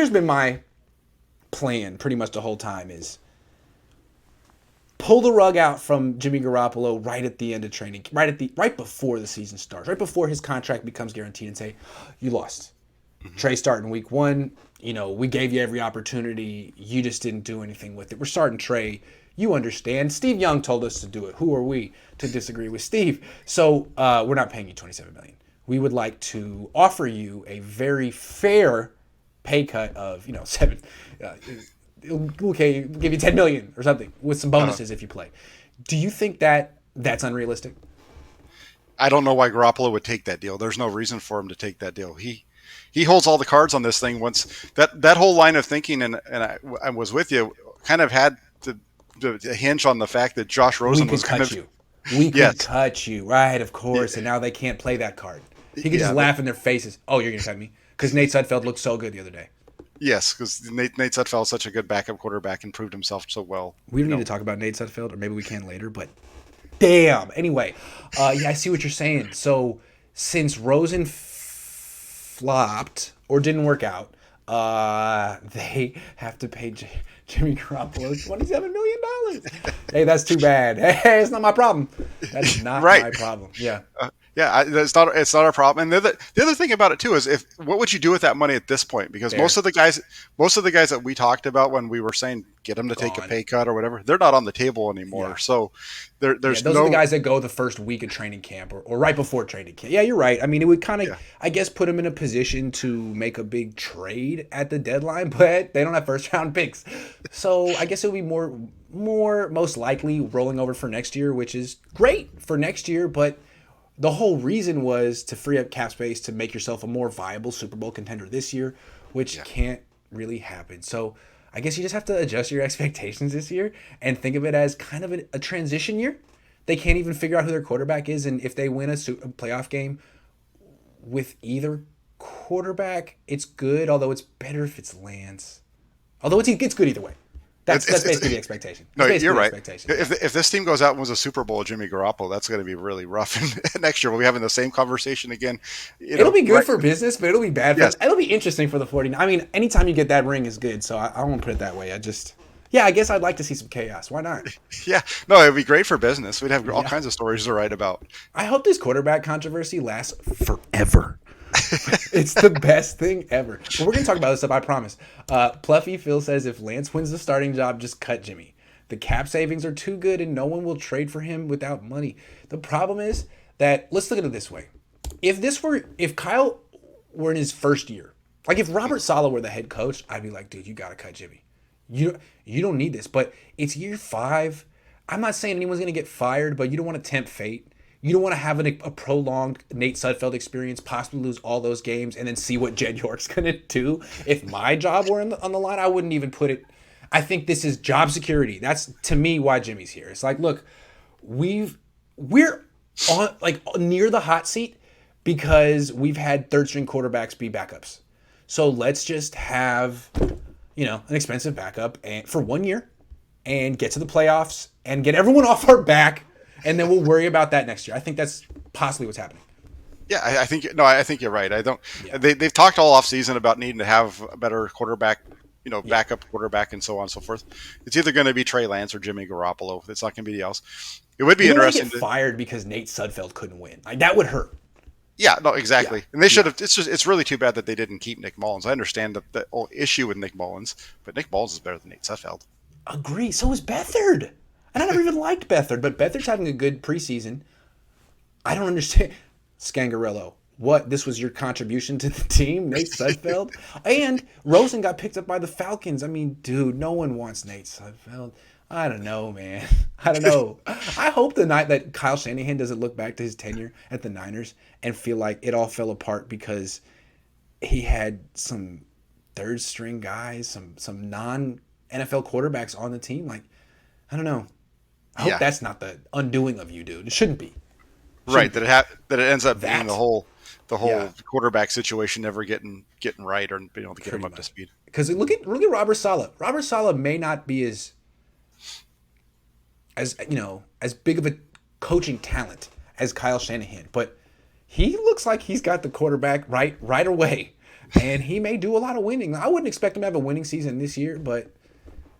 here's been my plan pretty much the whole time is pull the rug out from Jimmy Garoppolo right at the end of training, right before the season starts, right before his contract becomes guaranteed, and say, you lost. Trey starting week 1. We gave you every opportunity. You just didn't do anything with it. We're starting Trey. You understand. Steve Young told us to do it. Who are we to disagree with Steve? So we're not paying you $27 million. We would like to offer you a very fair pay cut of seven. Okay, give you $10 million or something with some bonuses if you play. Do you think that that's unrealistic? I don't know why Garoppolo would take that deal. There's no reason for him to take that deal. He holds all the cards on this thing. Once that whole line of thinking, and I was with you, kind of had to hinge on the fact that Josh Rosen was kind of. We could cut you, right? Of course, and now they can't play that card. He could just laugh in their faces. Oh, you're gonna cut me because Nate Sudfeld looked so good the other day. Yes, because Nate Sudfeld is such a good backup quarterback and proved himself so well. We don't need to talk about Nate Sudfeld, or maybe we can later. But damn. Anyway, I see what you're saying. So since Rosen flopped or didn't work out, they have to pay Jimmy Garoppolo $27 million. Hey, that's too bad. Hey, it's not my problem. That's not my problem. Yeah. It's not our problem. And the other thing about it too is what would you do with that money at this point? Because most of the guys that we talked about when we were saying get them to take a pay cut or whatever, they're not on the table anymore. Yeah. So there's those are the guys that go the first week of training camp or right before training camp. Yeah, you're right. I mean, it would kind of I guess put them in a position to make a big trade at the deadline, but they don't have first round picks. So I guess it would be more most likely rolling over for next year, which is great for next year, but the whole reason was to free up cap space to make yourself a more viable Super Bowl contender this year, which can't really happen. So I guess you just have to adjust your expectations this year and think of it as kind of a transition year. They can't even figure out who their quarterback is, and if they win a playoff game with either quarterback, it's good, although it's better if it's Lance. Although it's good either way. That's basically the expectation. No, you're right. If this team goes out and wins a Super Bowl with Jimmy Garoppolo, that's going to be really rough. And next year we'll be having the same conversation again. It'll be good for business, but it'll be bad for us. It'll be interesting for the 49ers. I mean, anytime you get that ring is good, so I won't put it that way. I guess I'd like to see some chaos. Why not? Yeah. No, it'd be great for business. We'd have all kinds of stories to write about. I hope this quarterback controversy lasts forever. It's the best thing ever. But we're going to talk about this stuff, I promise. Pluffy Phil says if Lance wins the starting job, just cut Jimmy. The cap savings are too good and no one will trade for him without money. The problem is that, let's look at it this way. If Kyle were in his first year, like if Robert Saleh were the head coach, I'd be like, dude, you got to cut Jimmy. You don't need this. But it's year 5. I'm not saying anyone's going to get fired, but you don't want to tempt fate. You don't want to have a prolonged Nate Sudfeld experience, possibly lose all those games, and then see what Jed York's going to do. If my job were on the line, I wouldn't even put it. I think this is job security. That's, to me, why Jimmy's here. It's like, look, we're on near the hot seat because we've had third-string quarterbacks be backups. So let's just have, an expensive backup for 1 year and get to the playoffs and get everyone off our back. And then we'll worry about that next year. I think that's possibly what's happening. Yeah, I think you're right. I don't. Yeah. They've talked all off season about needing to have a better quarterback, backup quarterback, and so on and so forth. It's either going to be Trey Lance or Jimmy Garoppolo. It's not going to be else. It would be interesting. Get fired because Nate Sudfeld couldn't win. Like that would hurt. Yeah, no, exactly. Yeah. And they should have. It's really too bad that they didn't keep Nick Mullins. I understand the whole issue with Nick Mullins, but Nick Mullins is better than Nate Sudfeld. Agree. So is Beathard. And I never even liked Beathard, but Beathard's having a good preseason. I don't understand. Scangarello, what? This was your contribution to the team, Nate Sudfeld? And Rosen got picked up by the Falcons. I mean, dude, no one wants Nate Sudfeld. I don't know, man. I don't know. I hope the night that Kyle Shanahan doesn't look back to his tenure at the Niners and feel like it all fell apart because he had some third-string guys, some non-NFL quarterbacks on the team. Like, I don't know. I hope that's not the undoing of you, dude. It shouldn't be. Right, that it ends up being the whole quarterback situation never getting right or being able to get him up to speed. Because look at Robert Saleh. Robert Saleh may not be as big of a coaching talent as Kyle Shanahan, but he looks like he's got the quarterback right away. And he may do a lot of winning. I wouldn't expect him to have a winning season this year, but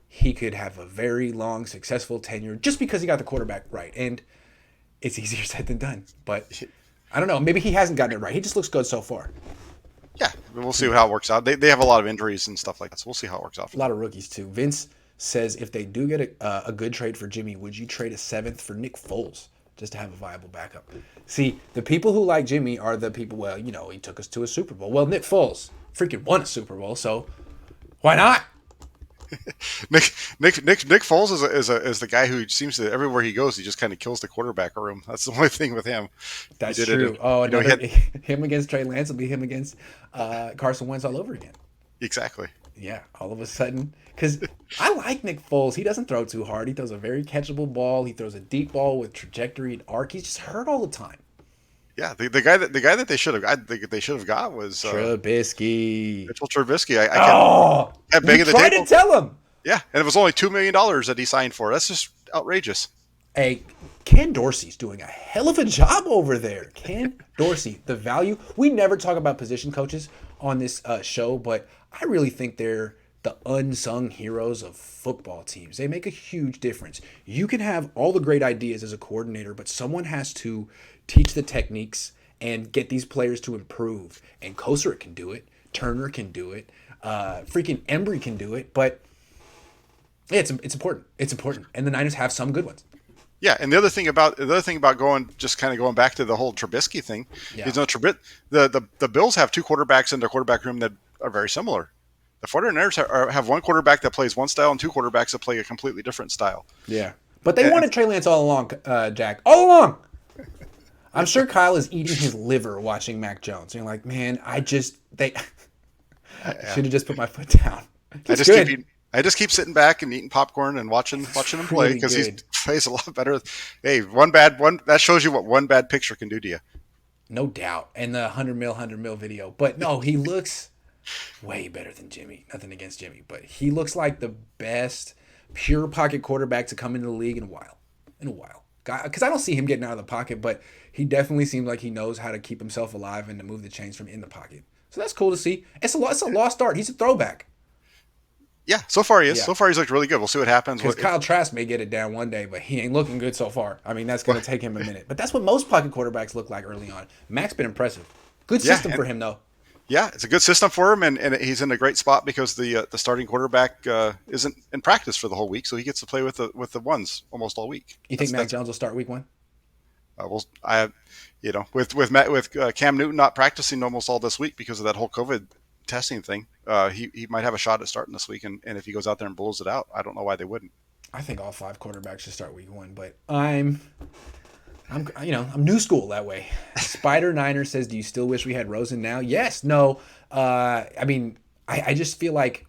he could have a very long, successful tenure just because he got the quarterback right. And it's easier said than done. But I don't know. Maybe he hasn't gotten it right. He just looks good so far. Yeah, we'll see how it works out. They have a lot of injuries and stuff like that, so we'll see how it works out. A lot of rookies, too. Vince says, if they do get a good trade for Jimmy, would you trade a 7th for Nick Foles just to have a viable backup? See, the people who like Jimmy are the people, well, he took us to a Super Bowl. Well, Nick Foles freaking won a Super Bowl, so why not? Nick Foles is the guy who seems to, everywhere he goes, he just kind of kills the quarterback room. That's the only thing with him. That's true. Him against Trey Lance will be him against Carson Wentz all over again. Exactly. Yeah, all of a sudden, because I like Nick Foles. He doesn't throw too hard. He throws a very catchable ball. He throws a deep ball with trajectory and arc. He's just hurt all the time. Yeah, the guy that they should have got was Trubisky. Mitchell Trubisky. We tried to tell him. Yeah, and it was only $2 million that he signed for. That's just outrageous. Hey, Ken Dorsey's doing a hell of a job over there. Ken Dorsey, the value. We never talk about position coaches on this show, but I really think they're the unsung heroes of football teams. They make a huge difference. You can have all the great ideas as a coordinator, but someone has to teach the techniques and get these players to improve. And Kosar can do it. Turner can do it. Freaking Embry can do it. But yeah, it's important. It's important. And the Niners have some good ones. Yeah, and the other thing about going back to the whole Trubisky thing is the Bills have 2 quarterbacks in their quarterback room that are very similar. The 49ers have one quarterback that plays one style and 2 quarterbacks that play a completely different style. Yeah, but they wanted Trey Lance all along, Jack. All along. I'm sure Kyle is eating his liver watching Mac Jones. You're like, man, I should have just put my foot down. I just keep sitting back and eating popcorn and watching him play because he plays a lot better. Hey, that shows you what one bad picture can do to you. No doubt. And the 100 mil video. But no, he looks way better than Jimmy. Nothing against Jimmy, but he looks like the best pure pocket quarterback to come into the league in a while. Because I don't see him getting out of the pocket, but he definitely seems like he knows how to keep himself alive and to move the chains from in the pocket. So that's cool to see. It's a lost start. He's a throwback. Yeah, so far he is. Yeah. So far he's looked really good. We'll see what happens. Because Kyle Trask may get it down one day, but he ain't looking good so far. I mean, that's going to take him a minute. But that's what most pocket quarterbacks look like early on. Mac's been impressive. Good system for him, though. Yeah, it's a good system for him, and he's in a great spot because the starting quarterback isn't in practice for the whole week, so he gets to play with the ones almost all week. You think Mac Jones will start week 1? With Cam Newton not practicing almost all this week because of that whole COVID testing thing, he might have a shot at starting this week, and if he goes out there and blows it out, I don't know why they wouldn't. I think all 5 quarterbacks should start week 1, but I'm new school that way. Spider Niner says, do you still wish we had Rosen now? Yes. No. I just feel like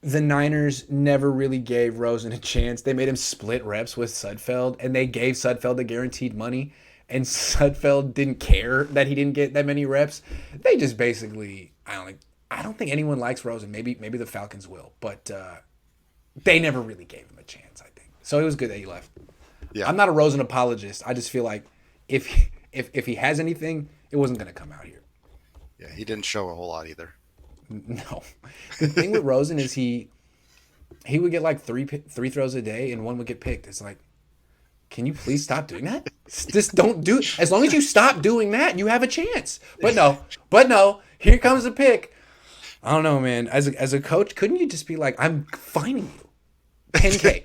the Niners never really gave Rosen a chance. They made him split reps with Sudfeld, and they gave Sudfeld the guaranteed money, and Sudfeld didn't care that he didn't get that many reps. They just basically, I don't think anyone likes Rosen. Maybe the Falcons will, but they never really gave him a chance, I think. So it was good that he left. Yeah. I'm not a Rosen apologist. I just feel like if he has anything, it wasn't going to come out here. Yeah, he didn't show a whole lot either. No. The thing with Rosen is he would get like three throws a day and one would get picked. It's like, can you please stop doing that? Just don't do it. As long as you stop doing that, you have a chance. But no. Here comes a pick. I don't know, man. As a coach, couldn't you just be like, I'm fining you $10K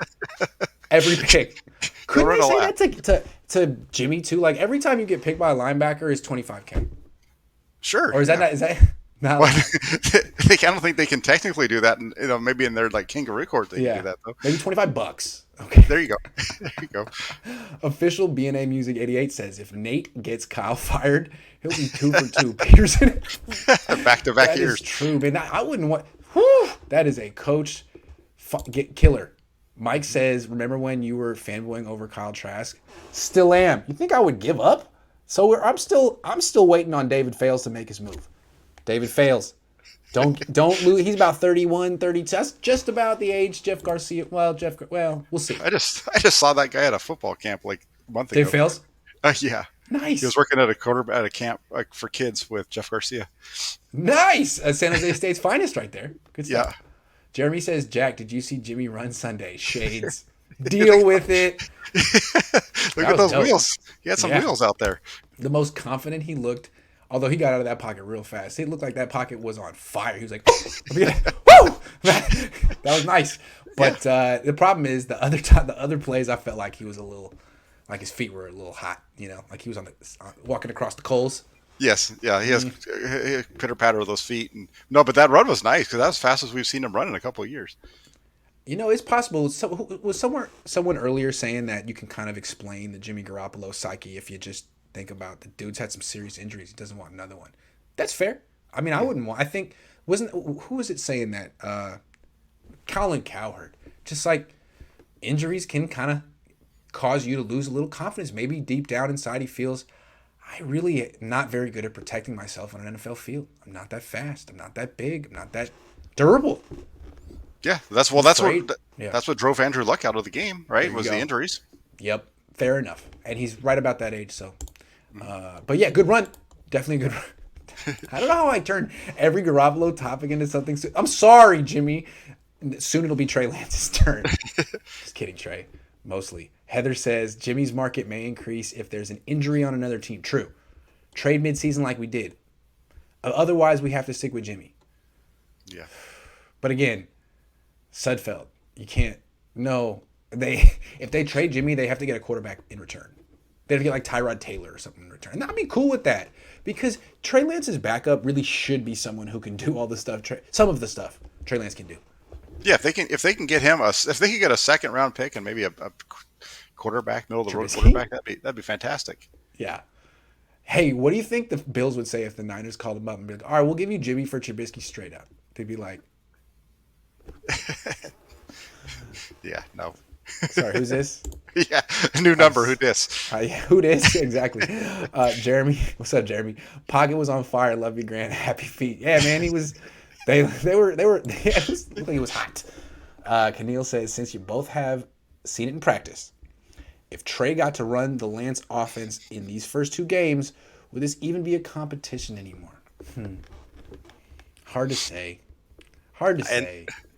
every pick? Couldn't they say that to Jimmy too? Like every time you get picked by a linebacker is $25K. Sure. Or is that not? Well, I don't think they can technically do that, and maybe in their like kangaroo court they can do that though. Maybe $25. Okay. There you go. Official BNA Music 88 says if Nate gets Kyle fired, he'll be 2 for 2 Peterson. Back-to-back years. That is true, man. I wouldn't want. Whew, that is a coach killer. Mike says, remember when you were fanboying over Kyle Trask? Still am. You think I would give up? So I'm still waiting on David Fales to make his move. David Fales. Don't lose. He's about 31, 32. That's just about the age Jeff Garcia. Well, we'll see. I just saw that guy at a football camp like a month ago. Dave Fales? Yeah. He was Nice. working at a camp like for kids with Jeff Garcia. Nice. San Jose State's finest right there. Good Yeah. stuff. Jeremy says, Jack, did you see Jimmy run Sunday? Shades. Deal with it. Look That at was those dope. wheels. He had some Yeah. wheels out there. The most confident he looked, although he got out of that pocket real fast. It looked like that pocket was on fire. He was like, woo! That was nice. But the problem is the other plays, I felt like he was a little, like his feet were a little hot, like he was walking across the coals. Yes, yeah, he has pitter patter with those feet. And no, but that run was nice because that was fast as we've seen him run in a couple of years. It's possible. Was someone earlier saying that you can kind of explain the Jimmy Garoppolo psyche if you just think about the dude's had some serious injuries. He doesn't want another one. That's fair. I mean, I wouldn't want. I think who was it saying that? Colin Cowherd. Just like injuries can kind of cause you to lose a little confidence. Maybe deep down inside he feels, I really am not very good at protecting myself on an NFL field. I'm not that fast. I'm not that big. I'm not that durable. Yeah, that's what drove Andrew Luck out of the game, right? Was the injuries. Yep, fair enough, and he's right about that age. So, but yeah, good run, definitely a good run. I don't know how I turn every Garoppolo topic into something. I'm sorry, Jimmy. Soon it'll be Trey Lance's turn. Just kidding, Trey. Mostly. Heather says Jimmy's market may increase if there's an injury on another team. True. Trade midseason like we did. Otherwise, we have to stick with Jimmy. Yeah. But again, Sudfeld, you can't. No, if they trade Jimmy, they have to get a quarterback in return. They have to get like Tyrod Taylor or something in return. And I'd be cool with that because Trey Lance's backup really should be someone who can do all the stuff. Some of the stuff Trey Lance can do. Yeah, if they can get him if they can get a second round pick and maybe a quarterback, middle of the road quarterback, that'd be fantastic. Yeah. Hey, what do you think the Bills would say if the Niners called him up and be like, all right, we'll give you Jimmy for Trubisky straight up? They'd be like, yeah, no. Sorry, who's this? Yeah, new number. Who dis? Yeah, who dis? Exactly. Jeremy, what's up, Jeremy? Pocket was on fire. Love you, Grant. Happy feet. Yeah, man, he was. They were. It looked like he was hot. Keneal says, since you both have seen it in practice, if Trey got to run the Lance offense in these first two games, would this even be a competition anymore? Hard to say.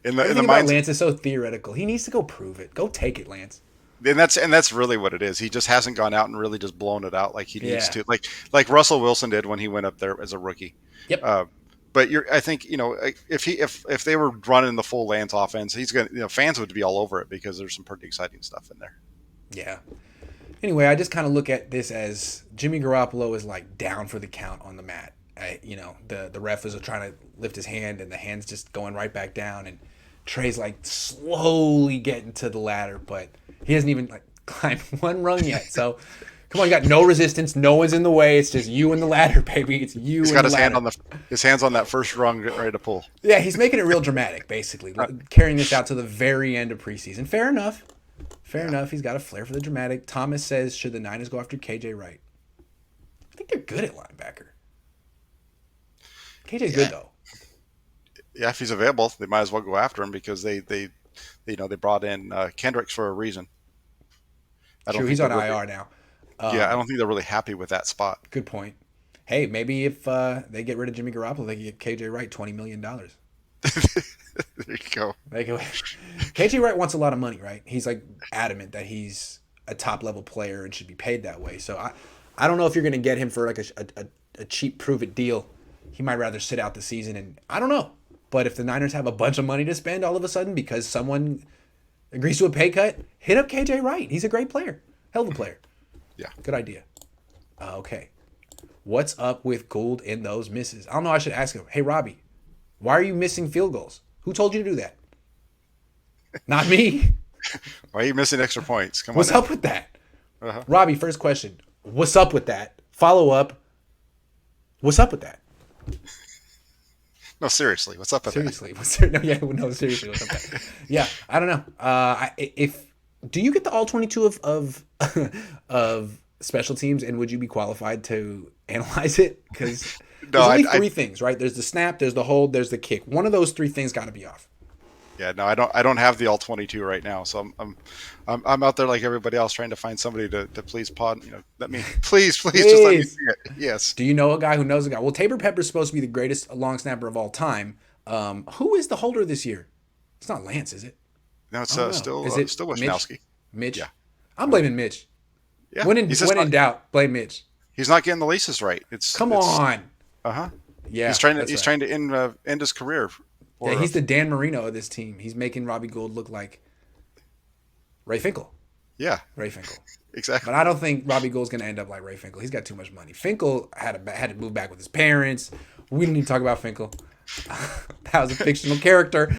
In the Everything mind, about Lance is so theoretical. He needs to go prove it. Go take it, Lance. And that's really what it is. He just hasn't gone out and really just blown it out like he needs to, like Russell Wilson did when he went up there as a rookie. Yep. But I think if they were running the full Lance offense, he's gonna fans would be all over it because there's some pretty exciting stuff in there. Yeah. Anyway, I just kind of look at this as Jimmy Garoppolo is like down for the count on the mat. The ref is trying to lift his hand and the hand's just going right back down, and Trey's like slowly getting to the ladder, but he hasn't even like climbed one rung yet. So come on, you got no resistance, no one's in the way. It's just you and the ladder, baby. It's you. He's got his hand his hands on that first rung, getting ready to pull. Yeah, he's making it real dramatic, basically, carrying this out to the very end of preseason. Fair enough. He's got a flair for the dramatic. Thomas says, should the Niners go after KJ Wright? I think they're good at linebacker. KJ's good though. Yeah, if he's available, they might as well go after him because they brought in Kendricks for a reason. True, he's on IR now. I don't think they're really happy with that spot. Good point. Hey, maybe if they get rid of Jimmy Garoppolo, they can get KJ Wright $20 million. There you go. KJ Wright wants a lot of money, right? He's like adamant that he's a top level player and should be paid that way. So I don't know if you're going to get him for like a cheap prove it deal. He might rather sit out the season, and I don't know. But if the Niners have a bunch of money to spend all of a sudden because someone agrees to a pay cut, hit up KJ Wright. He's a great player. Hell of a player. Yeah. Good idea. Okay. What's up with Gould in those misses? I don't know. I should ask him. Hey, Robbie, why are you missing field goals? Who told you to do that? Not me. Why are you missing extra points? Come on. What's up with that? Robbie, first question. What's up with that? Follow up. What's up with that? No, seriously. What's up with that? Seriously. Seriously. What's up with that? Yeah, I don't know. Do you get the all 22 of special teams, and would you be qualified to analyze it? Because there's only three things, right? There's the snap, there's the hold, there's the kick. One of those three things got to be off. Yeah, no, I don't have the all 22 right now, so I'm out there like everybody else trying to find somebody to please pod. Let me please just let me Please. see it. Yes. Do you know a guy who knows a guy? Well, Tabor Pepper's supposed to be the greatest long snapper of all time. Who is the holder this year? It's not Lance, is it? No, I it's don't know. Is it still Mitch? Wisnowski. Yeah. Mitch? I'm Uh-huh. blaming Mitch. Yeah. When in He's just when not in doubt, blame Mitch. he's not getting the leases right. Come It's on. uh-huh. Yeah, that's He's right. trying to end his career Yeah, or he's the Dan Marino of this team. He's making Robbie Gould look like Ray Finkel. yeah, Ray Finkel. But exactly. I don't think Robbie Gould's going to end up like Ray Finkel. He's got too much money. Finkel had to move back with his parents. We don't need to talk about Finkel. That was a fictional character.